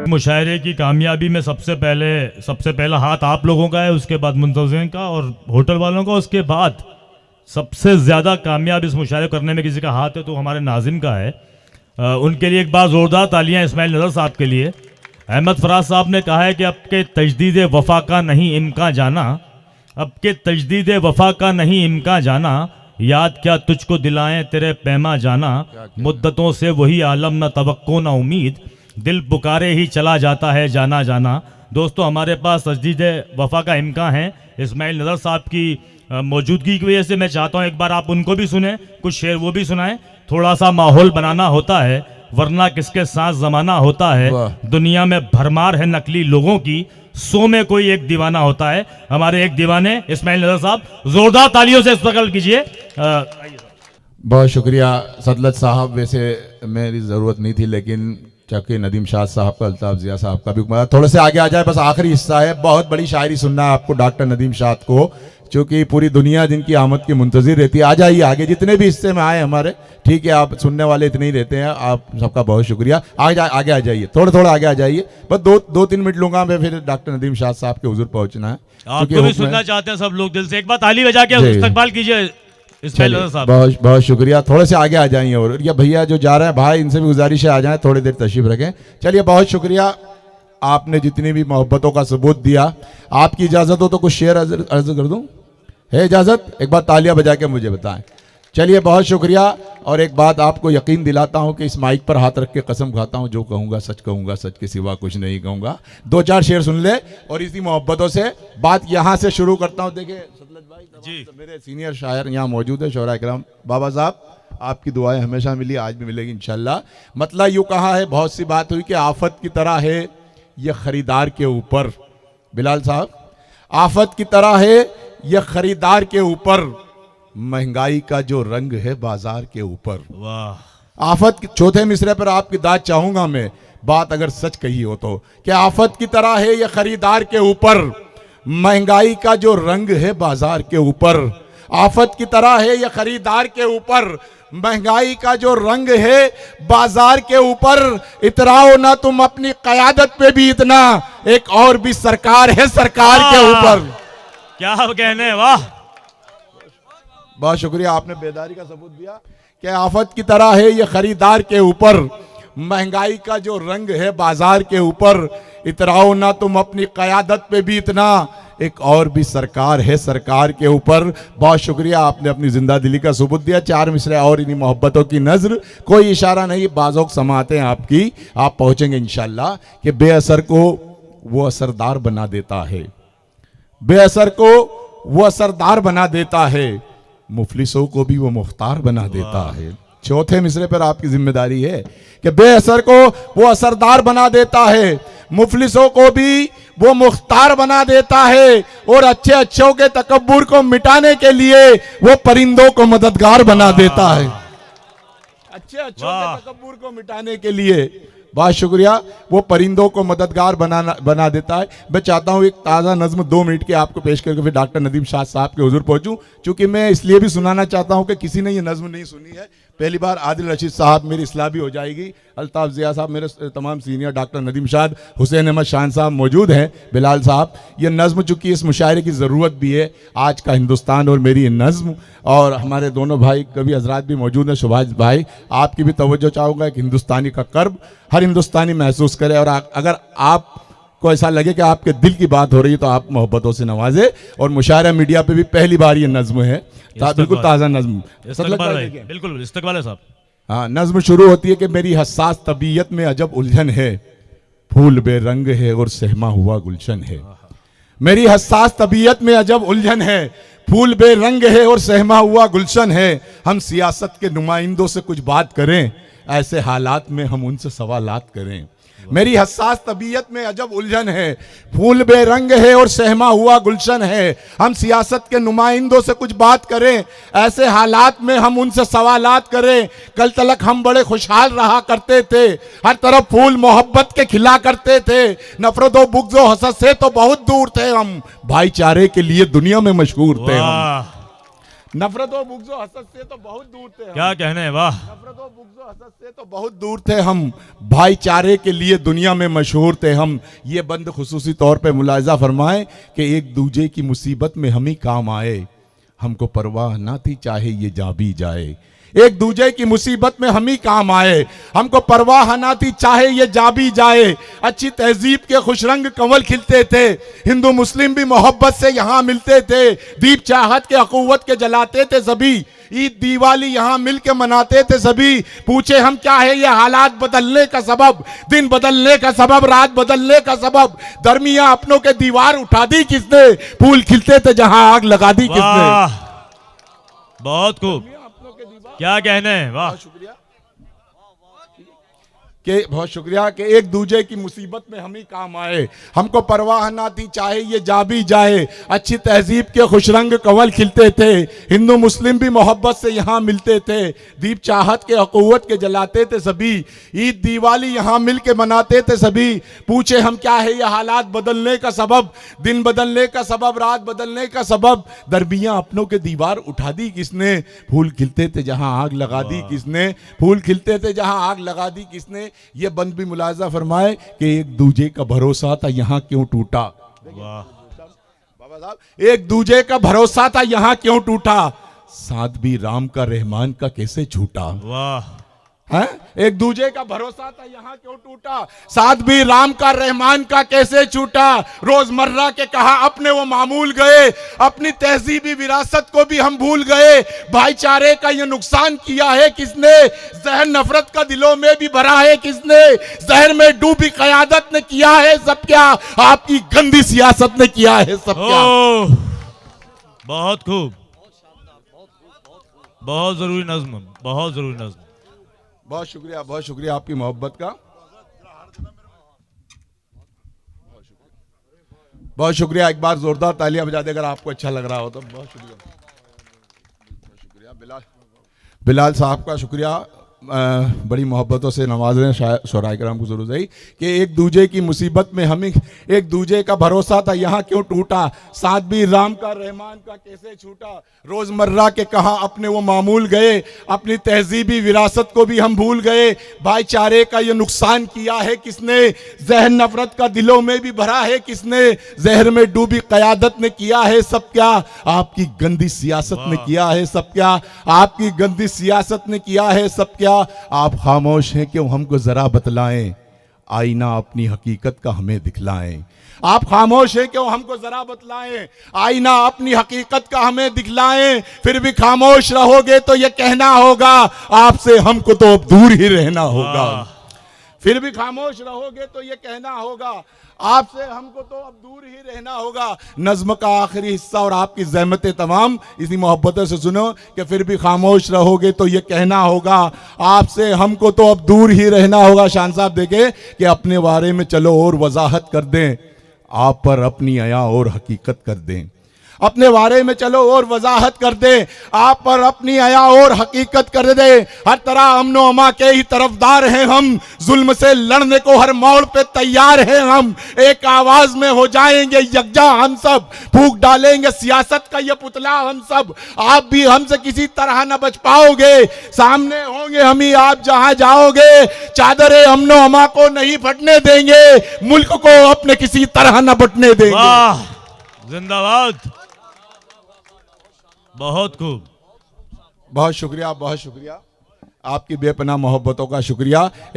मुशायरे की कामयाबी में सबसे पहला हाथ आप लोगों का है, उसके बाद मुंतज़िरीन का और होटल वालों का, उसके बाद सबसे ज़्यादा कामयाब इस मुशायरे करने में किसी का हाथ है तो हमारे नाज़िम का है। उनके लिए एक बार ज़ोरदार तालियां इस्माइल नज़र साहब के लिए। अहमद फराज साहब ने कहा है कि अब के तजदीद वफ़ा का नहीं इम्कान जाना, अब के तजदीद वफ़ा का नहीं इम्कान जाना, याद क्या तुझको दिलाएं तेरे पैमा जाना, मुद्दतों से वही आलम न तवक्को न उम्मीद, दिल पुकारे ही चला जाता है जाना जाना। दोस्तों हमारे पास तजदीद वफ़ा का इम्कान है इस्माइल नज़र साहब की मौजूदगी की वजह से। मैं चाहता हूँ एक बार आप उनको भी सुने, कुछ शेर वो भी सुनाएं। थोड़ा सा माहौल बनाना होता है वरना किसके साथ ज़माना होता है, दुनिया में भरमार है नकली लोगों की, 100 में कोई एक दीवाना होता है। हमारे एक दीवाने इस्माइल नज़र साहब, ज़ोरदार तालियों से इस्तकबाल कीजिए। बहुत शुक्रिया सदलत साहब। वैसे मेरी ज़रूरत नहीं थी लेकिन चूँकि नदीम शाह साहब का, अल्ताफ़ ज़िया साहब का भी थोड़े से आगे आ जाए, बस आखिरी हिस्सा है। बहुत बड़ी शायरी सुनना है आपको डॉक्टर नदीम शाह को, क्योंकि पूरी दुनिया जिनकी आमद की मुंतज़िर रहती है। आ जाइए आगे, जितने भी हिस्से में आए हमारे, ठीक है, आप सुनने वाले इतने ही रहते हैं। आप सबका बहुत शुक्रिया। आगे आ जाइए, थोड़ा आगे आ जाइए। बस दो तीन मिनट लूँगा मैं, फिर डॉक्टर नदीम शाह साहब के हुजूर पहुँचना है। आपको भी सुनना चाहते हैं सब लोग दिल से, एक बार ताली बजा के इस्तकबाल कीजिए इस्माइल नज़र साहब। बहुत शुक्रिया। थोड़े से आगे आ जाइए, और ये भैया जो जा रहे हैं भाई, इनसे भी गुजारिश है आ जाएं, थोड़ी देर तशरीफ रखें। चलिए, बहुत शुक्रिया, आपने जितनी भी मोहब्बतों का सबूत दिया। आपकी इजाज़त हो तो कुछ शेर अर्ज कर दूं? है इजाज़त? एक बार तालियां बजा के मुझे बताएं। चलिए, बहुत शुक्रिया। और एक बात आपको यकीन दिलाता हूं कि इस माइक पर हाथ रख के कसम खाता हूं, जो कहूंगा, सच के सिवा कुछ नहीं कहूंगा। 2-4 शेर सुन ले और इसी मोहब्बतों से बात यहां से शुरू करता हूं। देखिए सदलत भाई जी, मेरे सीनियर शायर यहाँ मौजूद है, शोरा इकराम। बाबा साहब, आपकी दुआएं हमेशा मिली, आज भी मिलेगी इंशाल्लाह। मतलब यूँ कहा है, बहुत सी बात हुई कि आफत की तरह है ये खरीदार के ऊपर। बिलाल साहब, आफत की तरह है ये खरीदार के ऊपर, महंगाई का जो रंग है बाजार के ऊपर। वाह। आफत के चौथे मिसरे पर आपकी दाद चाहूंगा मैं, बात अगर सच कही हो तो, कि आफत की तरह है ये खरीदार के ऊपर, महंगाई का जो रंग है बाजार के ऊपर। आफत की तरह है ये खरीदार के ऊपर, महंगाई का जो रंग है बाजार के ऊपर। इतराओ ना तुम अपनी कयादत पे भी इतना, एक और भी सरकार है सरकार के ऊपर। क्या कहने, वाह। बहुत शुक्रिया, आपने बेदारी का सबूत दिया कि आफत की तरह है ये खरीदार के ऊपर, महंगाई का जो रंग है बाजार के ऊपर। इतराओ ना तुम अपनी कयादत पे भी इतना, एक और भी सरकार है सरकार के ऊपर। बहुत शुक्रिया, आपने अपनी जिंदा दिली का सबूत दिया। 4 मिसरे और इन्हीं मोहब्बतों की नज़र, कोई इशारा नहीं, बाज़ोक समाते हैं आपकी, आप पहुंचेंगे इंशाल्लाह। कि बेअसर को वो असरदार बना देता है, बेअसर को वो असरदार बना देता है, मुफलिसों को भी वो मुख्तार बना देता है। चौथे मिसरे पर आपकी जिम्मेदारी है कि बेअसर को वो असरदार बना देता है, मुफलिसों को भी वो मुख्तार बना देता है, और अच्छे अच्छों के तकब्बुर को मिटाने के लिए वो परिंदों को मददगार बना देता है। अच्छे अच्छों के तकब्बुर को मिटाने के लिए, बहुत शुक्रिया, वो परिंदों को मददगार बना देता है। मैं चाहता हूँ एक ताज़ा नज़्म 2 मिनट की आपको पेश करके फिर डॉक्टर नदीम शाह साहब के हुजूर पहुँचूँ, चूँकि मैं इसलिए भी सुनाना चाहता हूँ कि किसी ने ये नज़्म नहीं सुनी है। पहली बार आदिल रशीद साहब, मेरी इस्लाह भी हो जाएगी, अल्ताफ़ ज़िया साहब, मेरे तमाम सीनियर, डॉक्टर नदीम शाह, हुसैन अहमद शान साहब मौजूद हैं, बिलाल साहब। ये नज़्म चूँकि इस मुशायरे की ज़रूरत भी है, आज का हिंदुस्तान और मेरी ये नज़्म, और हमारे दोनों भाई कवि हजरात भी मौजूद हैं। सुभाष भाई, आपकी भी तवज्जो चाहूँगा कि हिंदुस्तानी का कर्ब हर हिंदुस्तानी महसूस करे, और अगर आपको ऐसा लगे कि आपके दिल की बात हो रही है तो आप मोहब्बतों से नवाजे। और मुशायरा मीडिया पे भी पहली बार ये नज़्म है, बिल्कुल ताज़ा नज़्म। बिल्कुल इस्तकबाल है साहब। हाँ, नज़्म शुरू होती है कि मेरी हसास तबीयत में अजब उलझन है, फूल बेरंग है और सहमा हुआ गुलशन है। मेरी हसास तबीयत में अजब उलझन है, फूल बेरंग है और सहमा हुआ गुलशन है। हम सियासत के नुमाइंदों से कुछ बात करें, ऐसे हालात में हम उनसे सवालात करें। मेरी हसास तबीयत में अजब उलझन है, फूल बेरंग है और सहमा हुआ गुलशन है। हम सियासत के नुमाइंदों से कुछ बात करें, ऐसे हालात में हम उनसे सवालात करें। कल तलक हम बड़े खुशहाल रहा करते थे, हर तरफ फूल मोहब्बत के खिला करते थे। नफरत व बुग़्ज़ व हसद से तो बहुत दूर थे हम, भाईचारे के लिए दुनिया में मशहूर थे हम। नफरत व बुग़्ज़ व हसद से तो बहुत दूर थे हम। क्या कहने हैं, वाह। नफरत व बुग़्ज़ व हसद से तो बहुत दूर थे हम, भाईचारे के लिए दुनिया में मशहूर थे हम। ये बंद खुसूसी तौर पे मुलाहिज़ा फरमाएं कि एक दूजे की मुसीबत में हम ही काम आए, हमको परवाह ना थी चाहे ये जा भी जाए। एक दूजे की मुसीबत में हम ही काम आए, हमको परवाह ना थी चाहे ये जा भी जाए। अच्छी तहजीब के खुशरंग कंवल खिलते थे, हिंदू मुस्लिम भी मोहब्बत से यहाँ मिलते थे। दीप चाहत के अखुवत के जलाते थे सभी, ईद दिवाली यहाँ मिल के मनाते थे सभी। पूछे हम क्या है ये हालात बदलने का सबब, दिन बदलने का सबब, रात बदलने का सबब। दरमिया अपनों के दीवार उठा दी किसने, फूल खिलते थे जहां आग लगा दी किसने। वाह, बहुत खूब, क्या कहने हैं, वाह। शुक्रिया के बहुत शुक्रिया कि एक दूजे की मुसीबत में हम ही काम आए, हमको परवाह ना थी चाहे ये जा भी जाए। अच्छी तहजीब के खुशरंग कंवल खिलते थे, हिंदू मुस्लिम भी मोहब्बत से यहाँ मिलते थे। दीप चाहत के अखुवत के जलाते थे सभी, ईद दिवाली यहाँ मिल के मनाते थे सभी। पूछे हम क्या है ये हालात बदलने का सबब, दिन बदलने का सबब, रात बदलने का सबब। दरमिया अपनों के दीवार उठा दी किसने, फूल खिलते थे जहाँ आग लगा दी किसने, फूल खिलते थे जहाँ आग लगा दी किसने। ये बंद भी मुलाजा फरमाए कि एक दूजे का भरोसा था यहाँ क्यों टूटा। वाह, बाबा साहब, एक दूजे का भरोसा था यहाँ क्यों टूटा, साथ भी राम का रहमान का कैसे छूटा। वाह, है एक दूजे का भरोसा था यहाँ क्यों टूटा, साथ भी राम का रहमान का कैसे छूटा। रोजमर्रा के कहा अपने वो मामूल गए, अपनी तहजीबी विरासत को भी हम भूल गए। भाईचारे का ये नुकसान किया है किसने, जहर नफरत का दिलों में भी भरा है किसने। जहर में डूबी कयादत ने किया है सब क्या, आपकी गंदी सियासत ने किया है सब क्या। ओह, बहुत खूब, बहुत जरूरी नज्म, बहुत जरूरी नज्म। बहुत शुक्रिया आपकी मोहब्बत का, बहुत शुक्रिया। एक बार जोरदार तालियां बजा दे अगर आपको अच्छा लग रहा हो तो। बहुत शुक्रिया बिलाल साहब का शुक्रिया, बड़ी मोहब्बतों से नवाज रहे हैं शोराए कराम को जरूरत है कि एक दूजे की मुसीबत में हमें एक दूजे का भरोसा था यहाँ क्यों टूटा, साथ भी राम का रहमान का कैसे छूटा। रोजमर्रा के कहा अपने वो मामूल गए, अपनी तहजीबी विरासत को भी हम भूल गए। भाईचारे का ये नुकसान किया है किसने, जहर नफरत का दिलों में भी भरा है किसने। जहर में डूबी कयादत ने किया है सब क्या, आपकी गंदी सियासत ने किया है सब क्या, आपकी गंदी सियासत ने किया है सब क्या। आप खामोश हैं क्यों, हमको जरा बतलाएं, आईना अपनी हकीकत का हमें दिखलाएं। आप खामोश हैं क्यों, हमको जरा बतलाएं, आईना अपनी हकीकत का हमें दिखलाएं। फिर भी खामोश रहोगे तो ये कहना होगा, आपसे हमको तो अब दूर ही रहना होगा। फिर भी खामोश रहोगे तो ये कहना होगा, आपसे हमको तो अब दूर ही रहना होगा। नज्म का आखिरी हिस्सा और आपकी ज़हमतें तमाम इसी मोहब्बतों से सुनो कि फिर भी खामोश रहोगे तो ये कहना होगा, आपसे हमको तो अब दूर ही रहना होगा। शान साहब देखे कि अपने बारे में चलो और वजाहत कर दें, आप पर अपनी अया और हकीकत कर दें। अपने बारे में चलो और वजाहत कर दे, आप पर अपनी अया और हकीकत कर दे। हर तरह अमनो अमा के ही तरफदार हैं हम, जुल्म से लड़ने को हर मोड़ पे तैयार हैं हम। एक आवाज में हो जाएंगे यकजा हम सब, फूंक डालेंगे सियासत का ये पुतला हम सब। आप भी हमसे किसी तरह न बच पाओगे, सामने होंगे हम ही आप जहां जाओगे। चादरे अमनो अमा को नहीं फटने देंगे, मुल्क को अपने किसी तरह न बटने देंगे। वाह, जिंदाबाद, बहुत खूब। बहुत शुक्रिया आपकी बेपनाह मोहब्बतों का शुक्रिया।